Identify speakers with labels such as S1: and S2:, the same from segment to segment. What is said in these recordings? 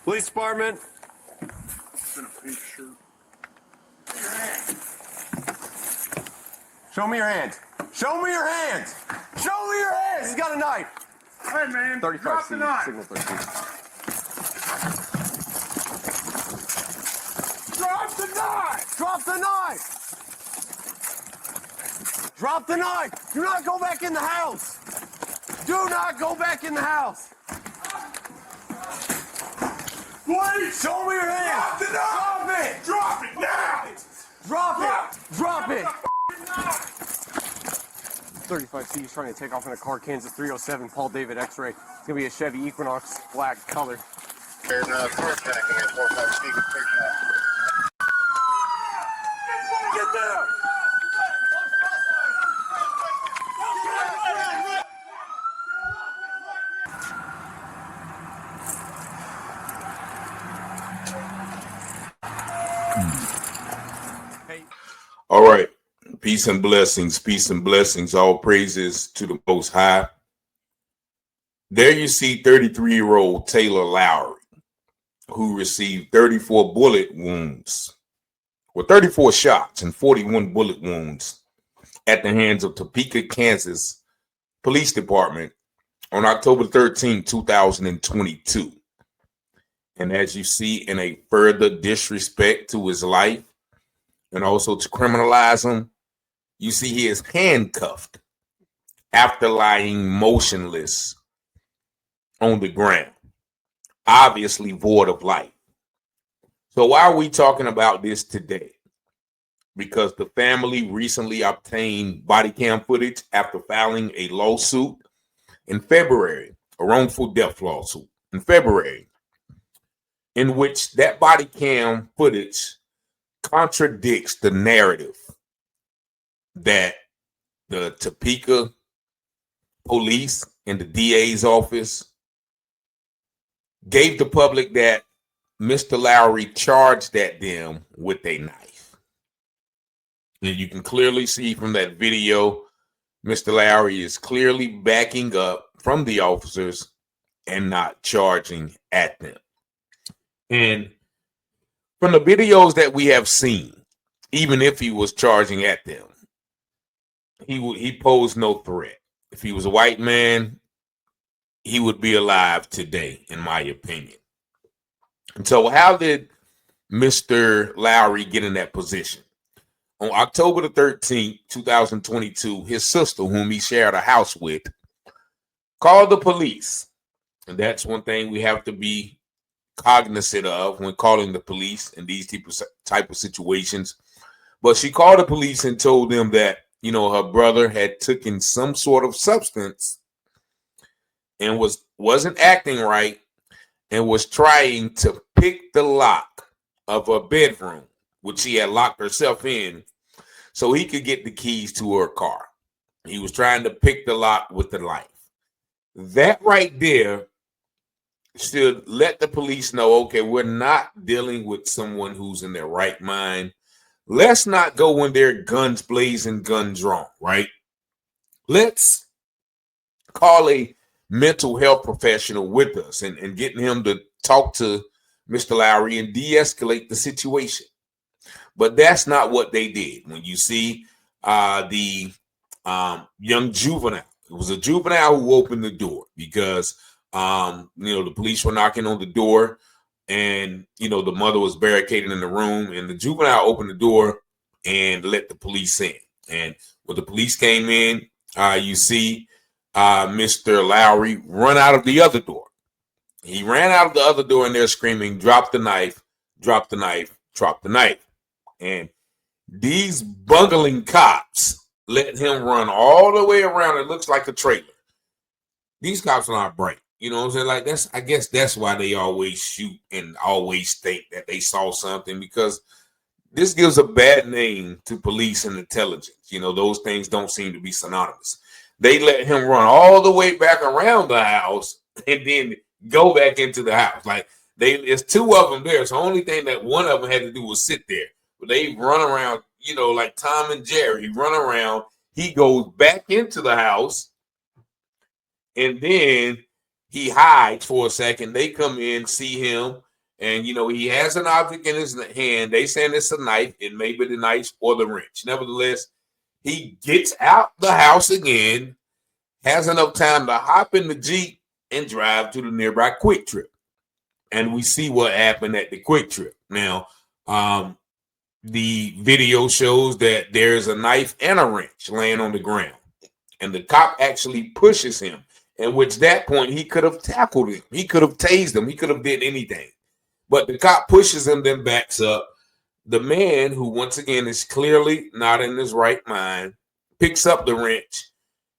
S1: Police department.
S2: In a pink shirt.
S1: Show me your hands. Show me your hands. Show me your hands. He's got a knife.
S2: Hey man,
S1: 35
S2: drop
S1: C,
S2: the knife.
S1: signal 13.
S2: Drop the knife.
S1: Drop the knife. Drop the knife. Do not go back in the house. Do not go back in the house.
S2: Please,
S1: Show me your hands.
S2: drop the knife.
S1: Drop it.
S2: Drop it now.
S1: Drop it. Drop it.
S2: The knife.
S1: 35C is trying to take off in a car, Kansas 307, Paul David X-ray. It's going to be a Chevy Equinox, black color.
S3: There's car tracking at 45C.
S2: Get there.
S1: Hey.
S4: All right. Peace and blessings. Peace and blessings. All praises to the Most High. There you see 33-year-old Taylor Lowry, who received 34 bullet wounds, or 34 shots and 41 bullet wounds at the hands of Topeka, Kansas Police Department on October 13, 2022. And as you see, in a further disrespect to his life and also to criminalize him, you see he is handcuffed after lying motionless on the ground, obviously void of life. So why are we talking about this today? Because the family recently obtained body cam footage after filing a lawsuit in February, a wrongful death lawsuit in February, in which that body cam footage contradicts the narrative that the Topeka Police and the DA's office gave the public, that Mr. Lowry charged at them with a knife. And you can clearly see from that video, Mr. Lowry is clearly backing up from the officers and not charging at them. And from the videos that we have seen, even if he was charging at them, he posed no threat. If he was a white man, he would be alive today, in my opinion. And so how did Mr. Lowry get in that position? On October the 13th, 2022, his sister, whom he shared a house with, called the police. And that's one thing we have to be cognizant of when calling the police in these type of situations. But she called the police and told them that, you know, her brother had taken some sort of substance and wasn't acting right and was trying to pick the lock of her bedroom, which she had locked herself in, so he could get the keys to her car. He was trying to pick the lock with the knife. That right there should let the police know, okay, we're not dealing with someone who's in their right mind. Let's not go when they're guns blazing, guns drawn, right? Let's call a mental health professional with us and getting him to talk to Mr. Lowry and de-escalate the situation. But that's not what they did. When you see the young juvenile, it was a juvenile who opened the door because, the police were knocking on the door and, the mother was barricaded in the room, and the juvenile opened the door and let the police in. And when the police came in, you see Mr. Lowry run out of the other door. He ran out of the other door and they're screaming, drop the knife, drop the knife, drop the knife. And these bungling cops let him run all the way around. It looks like a trailer. These cops are not bright. You know what I'm saying? Like, I guess that's why they always shoot and always think that they saw something, because this gives a bad name to police and intelligence. Those things don't seem to be synonymous. They let him run all the way back around the house and then go back into the house. Like, there's two of them there. So the only thing that one of them had to do was sit there. But they run around, like Tom and Jerry. He run around. He goes back into the house. And then he hides for a second. They come in, see him, And, he has an object in his hand. They saying it's a knife. It may be the knife or the wrench. Nevertheless, he gets out the house again, has enough time to hop in the Jeep and drive to the nearby Quick Trip. And we see what happened at the Quick Trip. Now, the video shows that there's a knife and a wrench laying on the ground. And the cop actually pushes him. At which that point, he could have tackled him. He could have tased him. He could have did anything. But the cop pushes him, then backs up. The man, who once again is clearly not in his right mind, picks up the wrench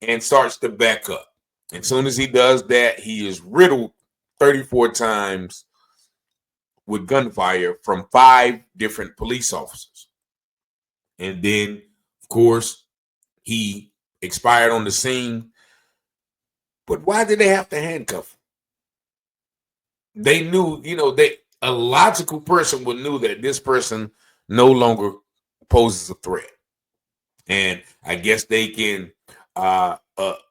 S4: and starts to back up. As soon as he does that, he is riddled 34 times with gunfire from 5 different police officers. And then, of course, he expired on the scene. But why did they have to handcuff him? They knew, a logical person would know that this person no longer poses a threat. And I guess they can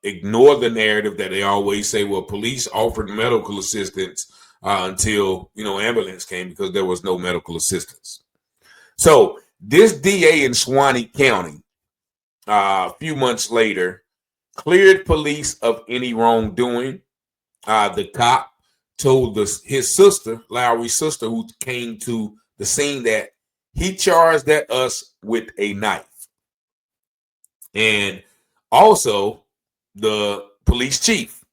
S4: ignore the narrative that they always say, well, police offered medical assistance until, ambulance came, because there was no medical assistance. So this DA in Suwannee County, a few months later, cleared police of any wrongdoing. The cop told his sister, Lowry's sister, who came to the scene, that he charged at us with a knife. And also, the police chief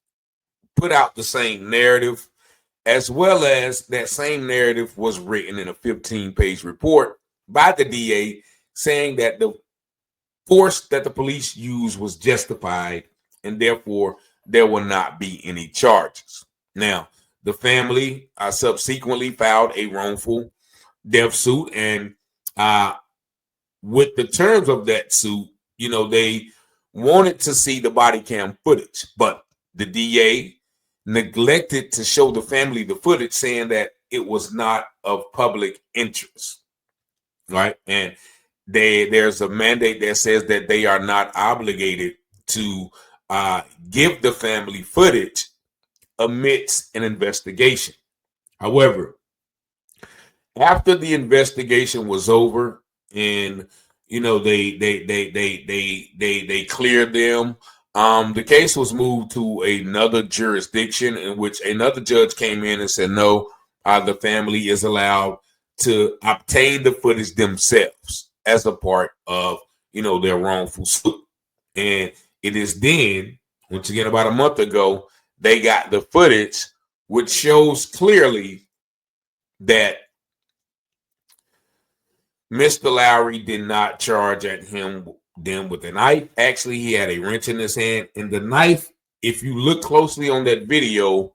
S4: put out the same narrative, as well as that same narrative was written in a 15-page report by the DA, saying that the force that the police used was justified, and therefore there will not be any charges. Now, the family subsequently filed a wrongful death suit, and with the terms of that suit, they wanted to see the body cam footage, but the DA neglected to show the family the footage, saying that it was not of public interest, right? And there's a mandate that says that they are not obligated to give the family footage amidst an investigation. However, after the investigation was over and they cleared them, the case was moved to another jurisdiction, in which another judge came in and said, no, the family is allowed to obtain the footage themselves as a part of, their wrongful suit. And it is then, once again, about a month ago, they got the footage, which shows clearly that Mr. Lowry did not charge at them with a knife. Actually, he had a wrench in his hand, and the knife, if you look closely on that video,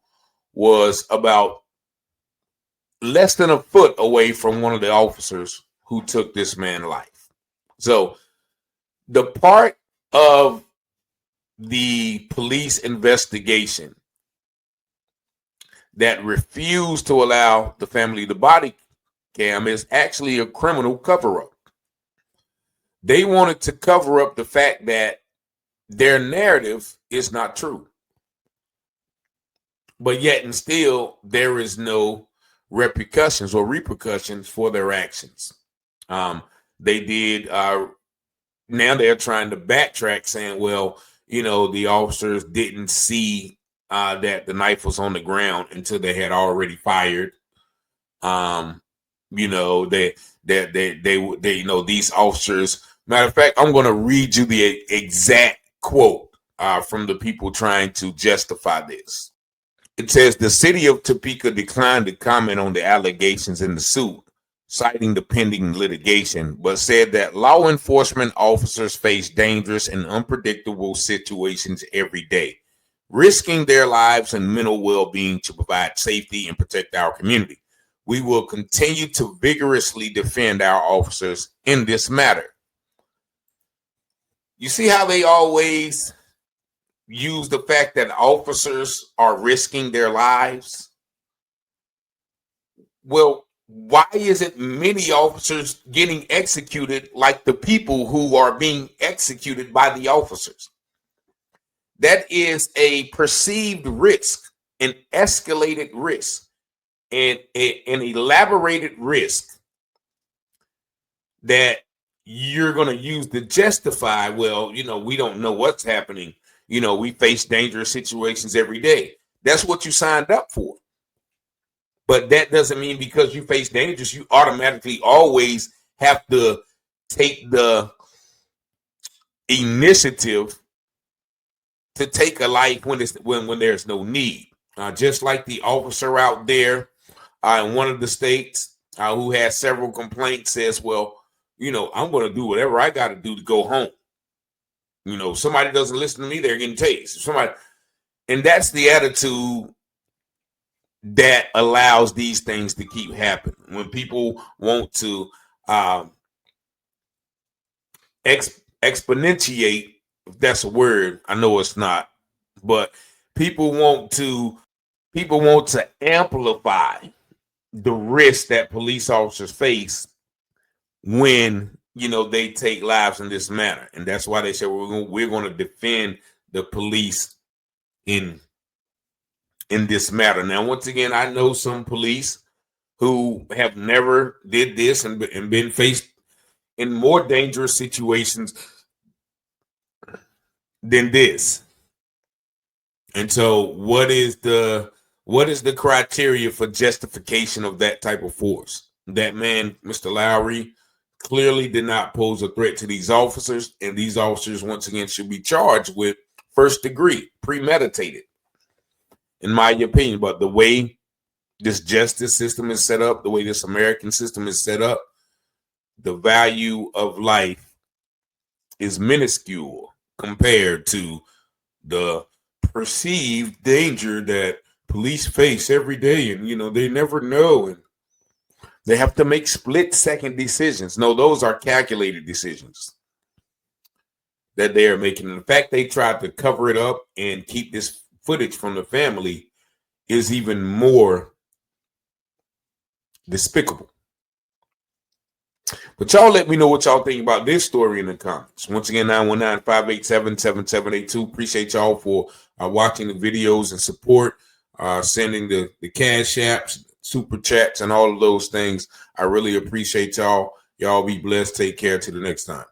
S4: was about less than a foot away from one of the officers who took this man's life. So the part of the police investigation that refused to allow the family the body cam is actually a criminal cover-up. They wanted to cover up the fact that their narrative is not true. But yet and still, there is no repercussions for their actions. They did, now they're trying to backtrack, saying, well, the officers didn't see that the knife was on the ground until they had already fired. These officers, matter of fact, I'm going to read you the exact quote from the people trying to justify this. It says, the city of Topeka declined to comment on the allegations in the suit, citing the pending litigation, but said that law enforcement officers face dangerous and unpredictable situations every day, risking their lives and mental well-being to provide safety and protect our community. We will continue to vigorously defend our officers in this matter. You see how they always use the fact that officers are risking their lives? Well, why isn't many officers getting executed like the people who are being executed by the officers? That is a perceived risk, an escalated risk. an elaborated risk that you're going to use to justify, well, we don't know what's happening. We face dangerous situations every day. That's what you signed up for. But that doesn't mean because you face dangers, you automatically always have to take the initiative to take a life when there's no need. Just like the officer out there in one of the states who has several complaints says, well, I'm going to do whatever I got to do to go home. Somebody doesn't listen to me, they're getting tased. And that's the attitude that allows these things to keep happening. When people want to exponentiate, if that's a word, I know it's not, but people want to amplify the risk that police officers face when they take lives in this manner. And that's why they say we're going to defend the police in this matter. Now, once again, I know some police who have never did this and been faced in more dangerous situations than this. And so what is the criteria for justification of that type of force? That man, Mr. Lowry, clearly did not pose a threat to these officers, and these officers, once again, should be charged with first degree, premeditated, in my opinion. But the way this justice system is set up, the way this American system is set up, the value of life is minuscule compared to the perceived danger that police face every day. And, they never know. And they have to make split-second decisions. No, those are calculated decisions that they are making. And the fact they tried to cover it up and keep this footage from the family is even more despicable. But y'all let me know what y'all think about this story in the comments. Once again, 919-587-7782. Appreciate y'all for watching the videos and support, sending the cash apps, super chats, and all of those things. I really appreciate y'all. Y'all be blessed. Take care. Till the next time.